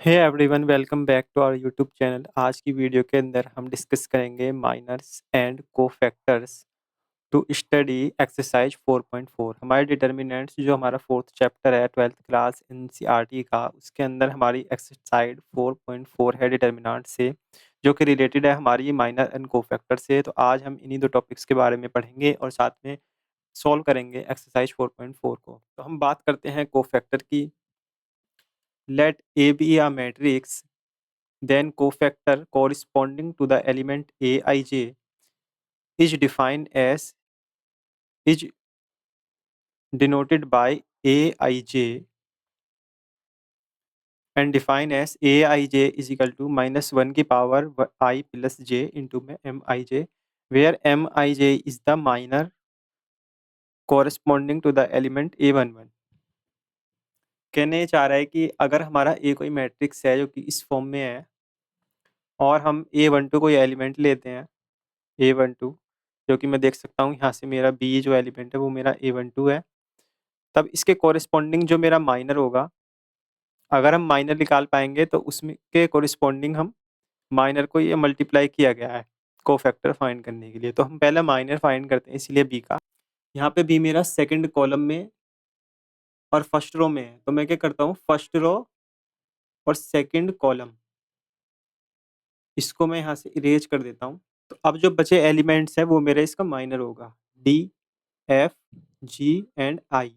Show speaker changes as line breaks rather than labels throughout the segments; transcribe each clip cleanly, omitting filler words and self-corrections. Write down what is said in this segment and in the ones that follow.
Hey everyone, welcome back to our YouTube channel. आज की video के अंदर हम डिस्कस करेंगे minors and cofactors to study exercise 4.4। हमारे डिटर्मिनेंट्स जो हमारा फोर्थ चैप्टर है 12th क्लास एनसीईआरटी का, उसके अंदर हमारी एक्सरसाइज 4.4 है डिटर्मिनेंट से, जो कि रिलेटेड है हमारी माइनर एंड कोफैक्टर से। तो आज हम इन्हीं दो टॉपिक्स के बारे में पढ़ेंगे और साथ में सॉल्व करेंगे एक्सरसाइज 4.4 को। तो हम बात करते हैं कोफैक्टर की। Let A B a matrix, then cofactor corresponding to the element aij is defined as is denoted by aij and defined as aij is equal to minus 1 की power I plus j into में mij, where mij is the minor corresponding to the element a11। कहने ये चाह रहा है कि अगर हमारा ए कोई मैट्रिक्स है जो कि इस फॉर्म में है और हम a12 कोई एलिमेंट लेते हैं, a12 जो कि मैं देख सकता हूँ यहाँ से मेरा बी जो एलिमेंट है वो मेरा a12 है, तब इसके कॉरेस्पॉन्डिंग जो मेरा माइनर होगा, अगर हम माइनर निकाल पाएंगे तो उसमें के कॉरेस्पॉन्डिंग हम माइनर को ये मल्टीप्लाई किया गया है कोफैक्टर फाइंड करने के लिए। तो हम पहले माइनर फाइंड करते हैं, इसलिए बी का। यहाँ पे बी मेरा सेकंड कॉलम में और फर्स्ट रो में है, तो मैं क्या करता हूँ, फर्स्ट रो और सेकंड कॉलम इसको मैं यहाँ से इरेज कर देता हूँ। तो अब जो बचे एलिमेंट्स हैं वो मेरा इसका माइनर होगा, D F G and I.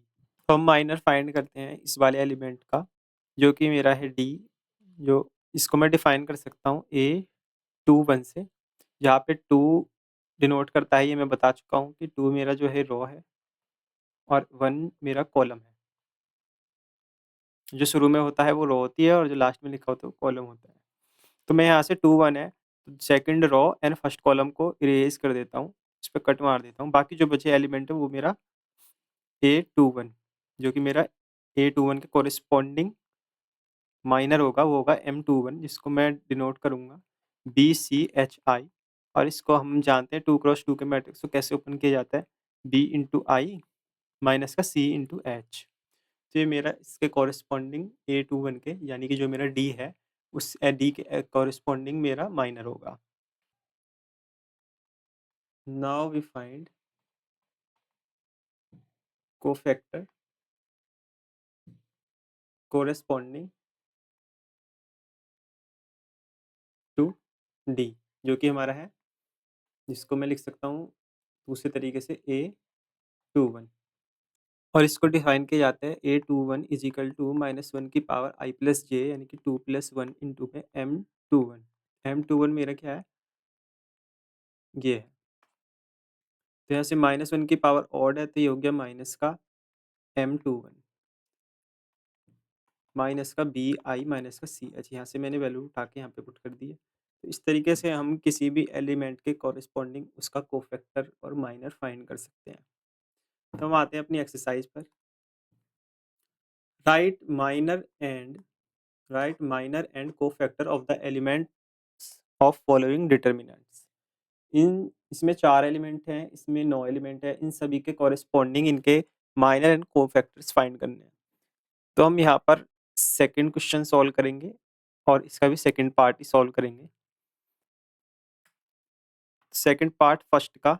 तो हम माइनर फाइंड करते हैं इस वाले एलिमेंट का, जो कि मेरा है डी, जो इसको मैं डिफाइन कर सकता हूँ a21 से, जहाँ पे 2 डिनोट करता है, ये मैं बता चुका हूँ कि 2 मेरा जो है रो है और 1 मेरा कॉलम है। जो शुरू में होता है वो रो होती है और जो लास्ट में लिखा होता है वो कॉलम होता है। तो मैं यहाँ से 2 1 है, तो second row and first column को इरेज कर देता हूँ, इस पर कट मार देता हूँ। बाकी जो बचे एलिमेंट है वो मेरा a21, जो कि मेरा a21 के कॉरेस्पॉन्डिंग माइनर होगा, वो होगा M21, जिसको मैं डिनोट करूँगा BCHI। और इसको हम जानते हैं 2x2 के मैट्रिक्स को कैसे ओपन किया जाता है, B इंटू आई माइनस का C इंटू एच। तो ये मेरा इसके कॉरेस्पॉन्डिंग A21 के, यानी कि जो मेरा D है, उस D के कॉरेस्पॉन्डिंग मेरा माइनर होगा। Now we find cofactor corresponding to D, जो कि हमारा है, जिसको मैं लिख सकता हूँ दूसरे तरीके से A21। और इसको डिफाइन किया जाता है a21 is equal to minus 1 की पावर I प्लस जे, यानी कि 2 प्लस 1 इंटू में M21। M21 मेरा क्या है, ये है। तो यहाँ से माइनस 1 की पावर ऑड है, तो ये हो गया माइनस का M21 माइनस का BI माइनस का CH। यहाँ से मैंने वैल्यू उठा के यहाँ पे पुट कर दी है। तो इस तरीके से हम किसी भी एलिमेंट के कॉरेस्पॉन्डिंग उसका कोफैक्टर और माइनर फाइंड कर सकते हैं। तो हम आते हैं अपनी एक्सरसाइज पर। Right minor and right minor and cofactor of the elements of following determinants. इसमें 4 एलिमेंट हैं, इसमें 9 एलिमेंट है, इन सभी के कॉरेस्पॉन्डिंग इनके माइनर एंड कोफैक्टर्स फाइंड करने हैं। तो हम यहाँ पर सेकंड क्वेश्चन सॉल्व करेंगे और इसका भी सेकंड पार्ट ही सॉल्व करेंगे। सेकंड पार्ट फर्स्ट का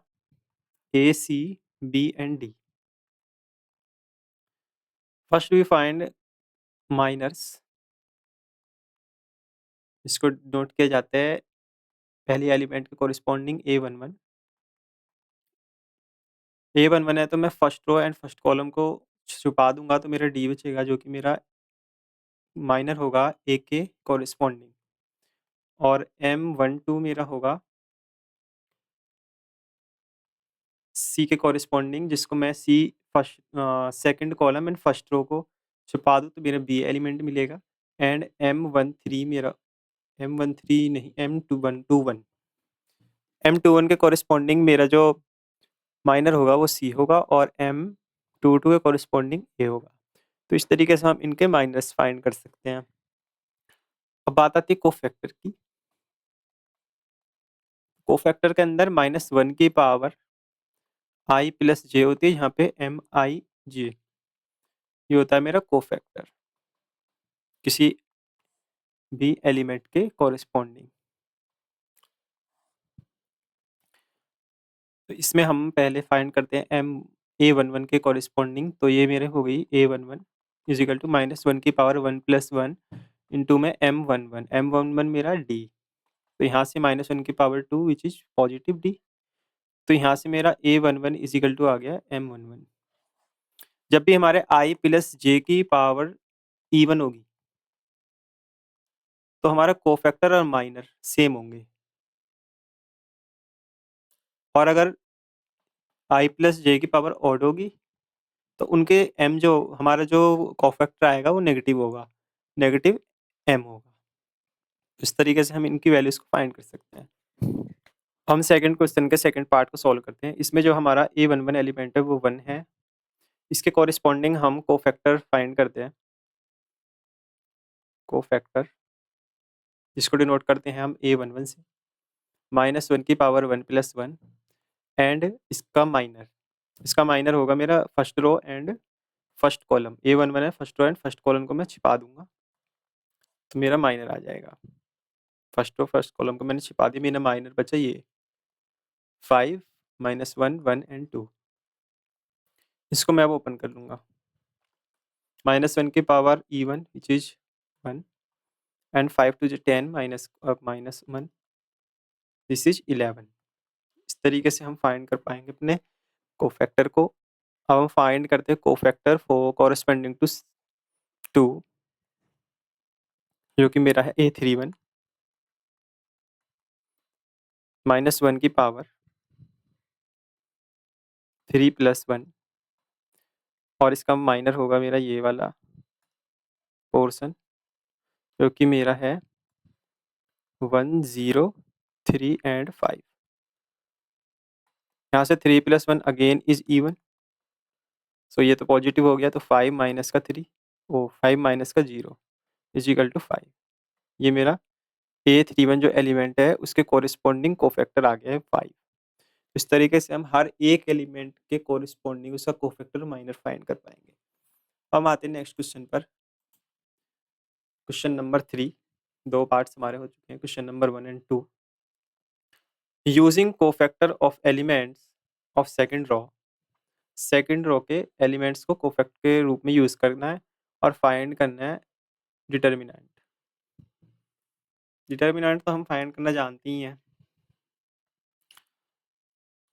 A C B and D। First we find minors, इसको नोट किया जाता है पहली एलिमेंट के कॉरेस्पॉन्डिंग A11। A11 है, तो मैं first row and first column को छुपा दूंगा, तो मेरा D बचेगा, जो कि मेरा माइनर होगा A के कॉरेस्पॉन्डिंग। और M12 मेरा होगा C के कॉरेस्पॉन्डिंग, जिसको मैं C first second column and first row को छुपा दूँ तो मेरा B एलिमेंट मिलेगा। एंड M13 मेरा M13 नहीं M21 M21 के कॉरेस्पॉन्डिंग मेरा जो माइनर होगा वो C होगा और M22 के कॉरेस्पॉन्डिंग A होगा। तो इस तरीके से हम इनके माइनर्स फाइंड कर सकते हैं। अब बात आती है कोफैक्टर की। कोफैक्टर के अंदर -1 की पावर I प्लस जे होती है, यहाँ पे MIJ, ये होता है मेरा कोफैक्टर। किसी बी एलिमेंट के कॉरेस्पॉन्डिंग। तो इसमें हम पहले फाइंड करते हैं एम A11 के कॉरेस्पॉन्डिंग। तो ये मेरे हो गई A11 इज इक्वल टू -1 की पावर 1 + 1 इंटू में M11 मेरा D। तो यहाँ से -1 की power 2 which is positive D। तो यहाँ से मेरा A11 इज इक्वल टू आ गया M11। जब भी हमारे I + J की पावर इवन होगी तो हमारा कोफैक्टर और माइनर सेम होंगे, और अगर I + J की पावर ऑड होगी तो उनके m जो हमारा जो कोफैक्टर आएगा वो नेगेटिव होगा, नेगेटिव m होगा। इस तरीके से हम इनकी वैल्यूज को फाइंड कर सकते हैं। हम सेकंड क्वेश्चन के सेकंड पार्ट को सॉल्व करते हैं। इसमें जो हमारा A11 एलिमेंट है वो 1 है। इसके कॉरेस्पॉन्डिंग हम कोफैक्टर फाइंड करते हैं। कोफैक्टर जिसको डिनोट करते हैं हम A11 से, -1 की पावर 1 + 1 एंड इसका माइनर होगा मेरा first row and first column. A11 है, first row and first column को मैं छिपा दूंगा तो मेरा माइनर आ जाएगा। फर्स्ट रो फर्स्ट कॉलम को मैंने छिपा दिया, मेरा माइनर बचा ये 5 -1 1 एंड 2। इसको मैं अब ओपन कर लूंगा। -1 की power E1 which is 1 and 5 to the 10 -1 this is 11। इस तरीके से हम फाइंड कर पाएंगे अपने कोफैक्टर को। अब हम फाइंड करते हैं कोफैक्टर फॉर कॉरेस्पॉन्डिंग टू 2 जो कि मेरा है A31 -1 की पावर 3 + 1 और इसका माइनर होगा मेरा ये वाला पोर्शन जो कि मेरा है 1 0 3 एंड 5। यहाँ से 3 + 1 अगेन इज इवन, सो ये तो पॉजिटिव हो गया, तो 5 माइनस का 3 5 माइनस का 0 इज इक्वल टू 5। ये मेरा A31 जो एलिमेंट है उसके कोरिस्पॉन्डिंग कोफैक्टर आ गया है 5। इस तरीके से हम हर एक एलिमेंट के कोरिस्पॉन्डिंग उसका कोफैक्टर माइनर फाइंड कर पाएंगे। हम आते हैं नेक्स्ट क्वेश्चन पर। क्वेश्चन नंबर 3, दो पार्ट्स हमारे हो चुके हैं, question number 1 and 2। Using cofactor of elements of second row के एलिमेंट्स को कोफैक्टर के रूप में यूज करना है और फाइंड करना है डिटर्मिनेंट। डिटर्मिनेंट तो हम फाइंड करना जानते ही हैं।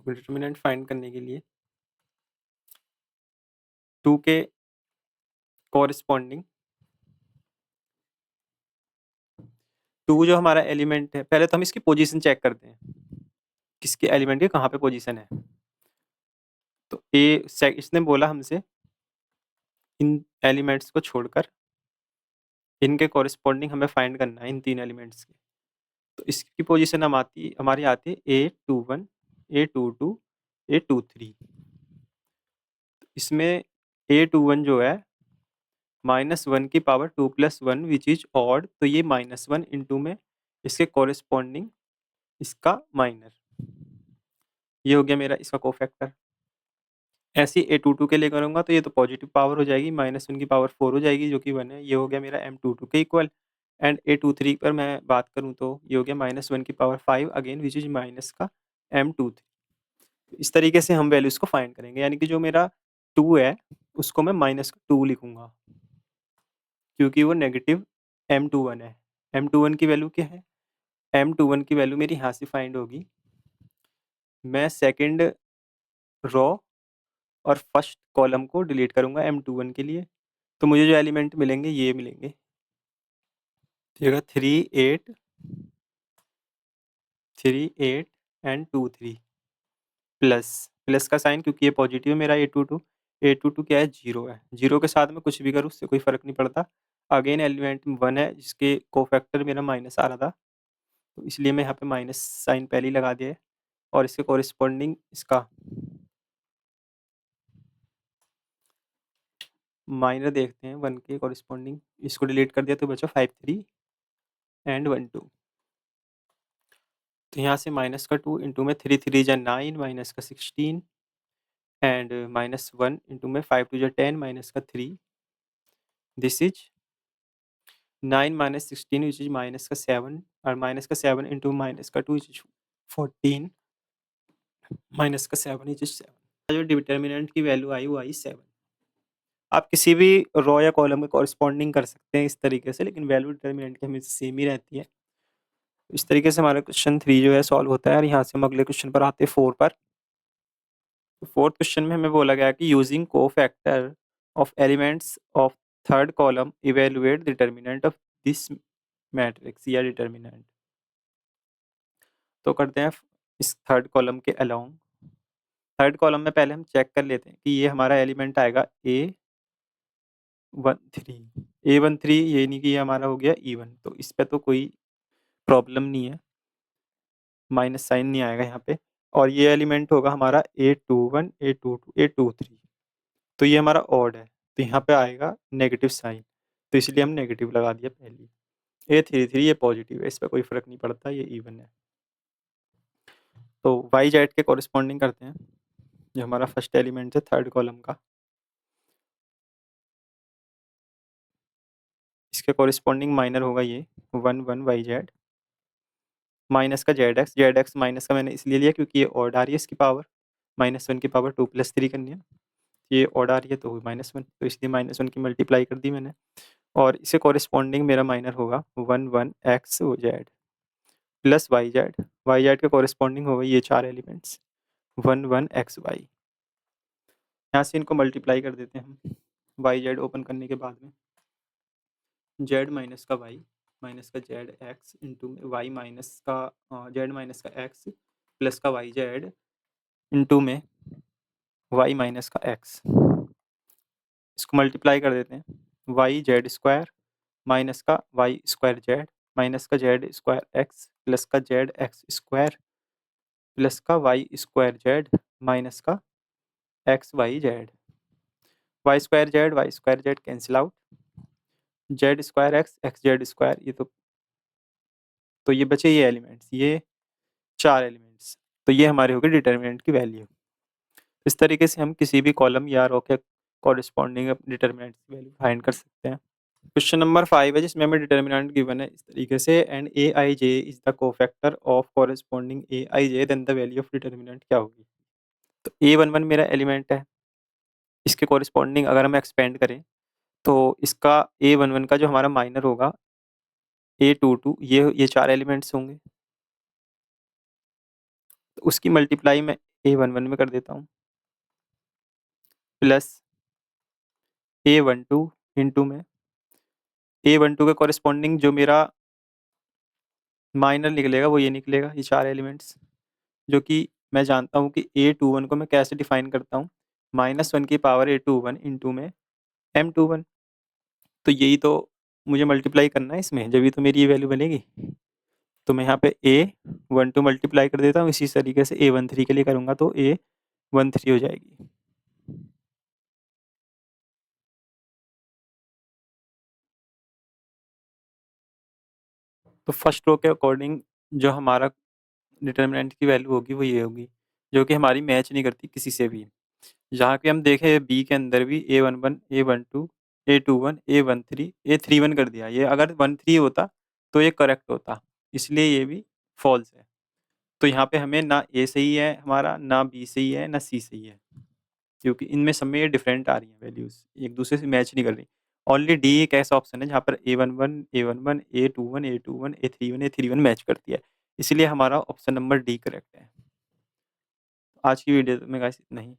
डिटर्मिनेंट फाइंड करने के लिए 2 के कोरिस्पॉन्डिंग 2 जो हमारा एलिमेंट है, पहले तो हम इसकी पोजीशन चेक करते हैं, किसके एलिमेंट की कहाँ पे पोजीशन है। तो इसने बोला हमसे इन एलिमेंट्स को छोड़कर इनके कोरिस्पॉन्डिंग हमें फाइंड करना है, इन 3 एलिमेंट्स की। तो इसकी पोजीशन हमारी आती है A21 A22 A23। इसमें A21 जो है -1 की पावर 2 + 1 विच इज ऑड, तो ये -1 इंटू में इसके कोरिस्पॉन्डिंग इसका माइनर, ये हो गया मेरा इसका कोफैक्टर। ऐसे ही A22 के लिए करूँगा तो ये तो पॉजिटिव पावर हो जाएगी, -1 की पावर 4 हो जाएगी जो कि 1 है, ये हो गया मेरा M22 के इक्वल। एंड A23 पर मैं बात करूँ तो ये हो गया -1 की power 5 again which is minus का M23। इस तरीके से हम वैल्यूज को फाइंड करेंगे, यानी कि जो मेरा 2 है उसको मैं -2 लिखूंगा क्योंकि वो नेगेटिव M21 है। M21 की वैल्यू क्या है? M21 की वैल्यू मेरी यहाँ से फाइंड होगी। मैं सेकंड रो और फर्स्ट कॉलम को डिलीट करूंगा M21 के लिए, तो मुझे जो एलिमेंट मिलेंगे ये मिलेंगे। ठीक है, 3 8 एंड 2 3 प्लस का साइन क्योंकि ये पॉजिटिव है मेरा A22 क्या है 0 है, 0 के साथ में कुछ भी करूँ उससे कोई फर्क नहीं पड़ता। अगेन एलिमेंट 1 है जिसके कोफैक्टर मेरा माइनस आ रहा था, तो इसलिए मैं यहाँ पे माइनस साइन पहले ही लगा दिया है और इसके कॉरिस्पॉन्डिंग इसका माइनर देखते हैं 1 के कॉरिस्पॉन्डिंग, इसको डिलीट कर दिया तो बचा 5 3 एंड 1 2। तो यहाँ से माइनस का 2 इंटू में 3 3 जा 9 माइनस का 16 एंड -1 इंटू में 5 2 जा 10 माइनस का 3 this is 9 minus 16 which is minus का 7 और माइनस का 7 इंटू माइनस का 2 विच इज़ 14 माइनस का 7 विच इज़ 7। जो डिटर्मिनेंट की वैल्यू आई वो आई 7। आप किसी भी रो या कॉलम के कॉरस्पॉन्डिंग कर सकते हैं इस तरीके से, लेकिन वैल्यू डिटर्मिनेंट की हमेशा सेम ही रहती है। इस तरीके से हमारा क्वेश्चन 3 जो है सॉल्व होता है और यहाँ से हम अगले क्वेश्चन पर आते हैं 4 पर। तो 4th क्वेश्चन में हमें बोला गया कि using cofactor of elements of third column evaluate determinant of this matrix या डिटर्मिनेंट। तो करते हैं इस थर्ड कॉलम के अलोंग। थर्ड कॉलम में पहले हम चेक कर लेते हैं कि ये हमारा एलिमेंट आएगा A13 ये नहीं कि ये हमारा हो गया E1, तो इस पे तो कोई प्रॉब्लम नहीं है, माइनस साइन नहीं आएगा यहाँ पे। और ये एलिमेंट होगा हमारा A21 A22 A23, तो ये हमारा ऑड है, तो यहाँ पे आएगा नेगेटिव साइन, तो इसलिए हम नेगेटिव लगा दिया पहले। A33 ये पॉजिटिव है, इस पर कोई फर्क नहीं पड़ता, ये इवन है। तो वाई जेड के कॉरेस्पॉन्डिंग करते हैं, जो हमारा फर्स्ट एलिमेंट है थर्ड कॉलम का, इसके कॉरेस्पॉन्डिंग माइनर होगा ये 1 1 वाई जेड माइनस का जेड एक्स माइनस का मैंने इसलिए लिया क्योंकि ये ऑड आ रही है, इसकी पावर -1 की पावर 2 + 3 करनी है, ये ऑड आ रही है तो -1, तो इसलिए -1 की मल्टीप्लाई कर दी मैंने। और इसे कॉरेस्पॉन्डिंग मेरा माइनर होगा 1 1 x z plus y z के कॉरेस्पॉन्डिंग होगा ये 4 एलिमेंट्स 1 1 एक्स वाई। यहाँ से इनको मल्टीप्लाई कर देते हैं हम, वाई जेड ओपन करने के बाद में जेड माइनस का वाई माइनस का जेड एक्स इंटू में वाई माइनस का जेड माइनस का एक्स प्लस का वाई जेड इंटू में वाई माइनस का एक्स। इसको मल्टीप्लाई कर देते हैं, वाई जेड स्क्वायर माइनस का वाई स्क्वायर जेड माइनस का जेड स्क्वायर एक्स प्लस का जेड एक्स स्क्वायर प्लस का वाई स्क्वायर जेड माइनस का x y z cancel out, z square x Z square, ये तो ये बचे ये एलिमेंट्स, ये 4 एलिमेंट्स, तो ये हमारे हो गए डिटर्मिनेंट की वैल्यू। इस तरीके से हम किसी भी कॉलम या रो के कॉरेस्पॉन्डिंग डिटर्मिनेंट की वैल्यू फाइंड कर सकते हैं। क्वेश्चन नंबर 5 है जिसमें हमें डिटर्मिनेंट गिवन है इस तरीके से, and a i j is the cofactor of corresponding a i j, then the value of determinant क्या होगी। तो A11 मेरा एलिमेंट है, इसके कॉरेस्पॉन्डिंग अगर हम एक्सपेंड करें तो इसका A11 का जो हमारा माइनर होगा A22, ये 4 एलिमेंट्स होंगे, तो उसकी मल्टीप्लाई मैं A11 में कर देता हूँ प्लस A12 इंटू में A12 के कॉरेस्पॉन्डिंग जो मेरा माइनर निकलेगा वो ये निकलेगा, ये 4 एलिमेंट्स, जो कि मैं जानता हूँ कि A21 को मैं कैसे डिफाइन करता हूँ, -1 की पावर A21 इंटू में M21, तो यही तो मुझे मल्टीप्लाई करना है इसमें, जब भी तो मेरी ये वैल्यू बनेगी। तो मैं यहाँ पे A12 मल्टीप्लाई कर देता हूँ, इसी तरीके से A13 के लिए करूँगा तो A13 हो जाएगी। तो फर्स्ट रो के अकॉर्डिंग जो हमारा डिटर्मिनेंट की वैल्यू होगी वो ये होगी, जो कि हमारी मैच नहीं करती किसी से भी। जहाँ पे हम देखें बी के अंदर भी A11 A12 A21 A13 A31 कर दिया, ये अगर 13 होता तो ये करेक्ट होता, इसलिए ये भी फॉल्स है। तो यहाँ पे हमें ना ए सही है हमारा, ना बी सही है, ना सी सही है, क्योंकि इनमें सब में ये डिफरेंट आ रही हैं वैल्यूज़, एक दूसरे से मैच नहीं कर रही। ओनली डी एक ऐसा ऑप्शन है जहाँ पर A11 A21 A31 मैच करती है, इसलिए हमारा ऑप्शन नंबर डी करेक्ट है। आज की वीडियो में गाइस इतना ही।